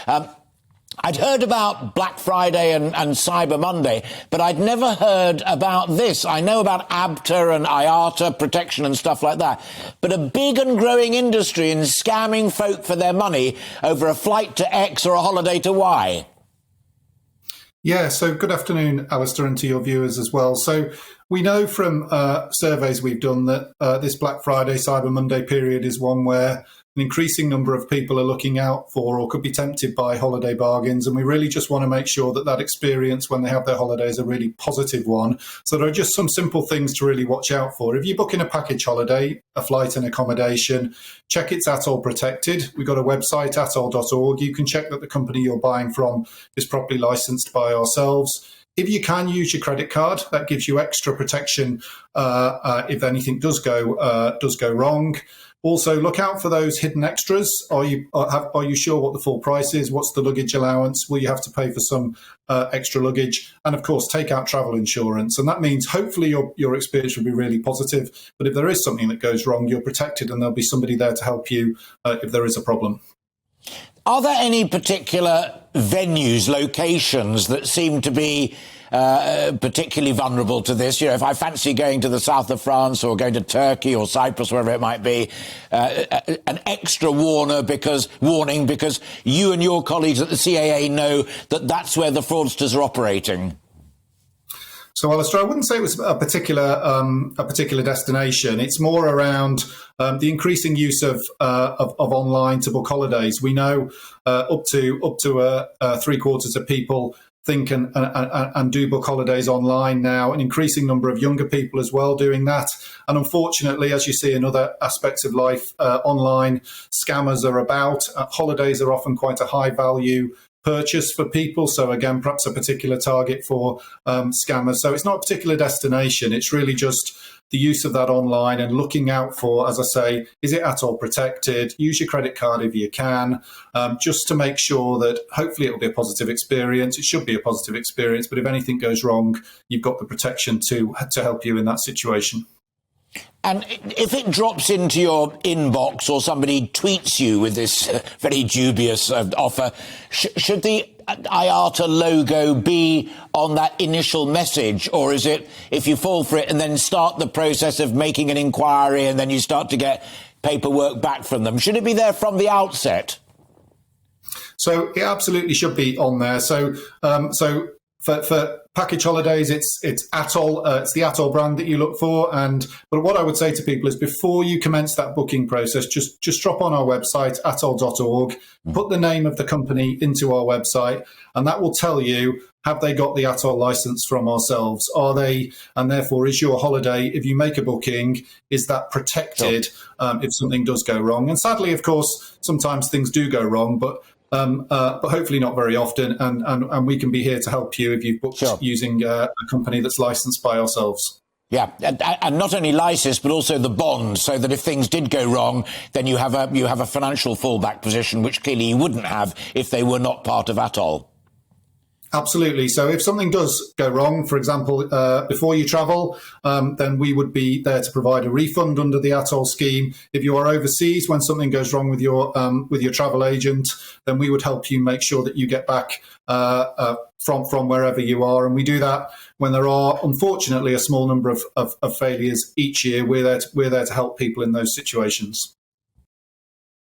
I'd heard about Black Friday and Cyber Monday, but I'd never heard about this. I know about ABTA and IATA protection and stuff like that, but a big and growing industry in scamming folk for their money over a flight to X or a holiday to Y. Yeah, so good afternoon, Alistair, and to your viewers as well. So we know from surveys we've done that this Black Friday, Cyber Monday period is one where an increasing number of people are looking out for or could be tempted by holiday bargains. And we really just want to make sure that that experience when they have their holiday is a really positive one. So there are just some simple things to really watch out for. If you're booking a package holiday, a flight and accommodation, check it's ATOL protected. We've got a website, atol.org. You can check that the company you're buying from is properly licensed by ourselves. If you can use your credit card, that gives you extra protection if anything does go wrong. Also, look out for those hidden extras. Are you sure what the full price is? What's the luggage allowance? Will you have to pay for some extra luggage? And of course, take out travel insurance. And that means hopefully your experience will be really positive. But if there is something that goes wrong, you're protected and there'll be somebody there to help you if there is a problem. Are there any particular venues, locations that seem to be particularly vulnerable to this? You know, if I fancy going to the south of France or going to Turkey or Cyprus, wherever it might be, an extra warning because you and your colleagues at the CAA know that that's where the fraudsters are operating. So, Alistair, I wouldn't say it was a particular destination. It's more around the increasing use of online to book holidays. We know up to 3/4 of people think and do book holidays online now, an increasing number of younger people as well doing that. And unfortunately, as you see in other aspects of life, online scammers are about. Holidays are often quite a high value purchase for people. So again, perhaps a particular target for scammers. So it's not a particular destination. It's really just the use of that online and looking out for, as I say, is it ATOL protected? Use your credit card if you can, just to make sure that hopefully it will be a positive experience. It should be a positive experience, but if anything goes wrong, you've got the protection to help you in that situation. And if it drops into your inbox or somebody tweets you with this very dubious offer, should the IATA logo be on that initial message? Or is it if you fall for it and then start the process of making an inquiry and then you start to get paperwork back from them? Should it be there from the outset? So it absolutely should be on there. So for package holidays, it's ATOL. It's the ATOL brand that you look for. But what I would say to people is before you commence that booking process, just drop on our website, atol.org, put the name of the company into our website, and that will tell you, have they got the ATOL license from ourselves? Are they, and therefore is your holiday, if you make a booking, is that protected if something does go wrong? And sadly, of course, sometimes things do go wrong, but hopefully not very often, and we can be here to help you if you've booked using a company that's licensed by ourselves. Yeah, and not only licensed, but also the bond, so that if things did go wrong, then you have a financial fallback position, which clearly you wouldn't have if they were not part of ATOL. Absolutely. So if something does go wrong, for example, before you travel, then we would be there to provide a refund under the ATOL scheme. If you are overseas, when something goes wrong with your travel agent, then we would help you make sure that you get back from wherever you are. And we do that when there are, unfortunately, a small number of failures each year. We're there to help people in those situations.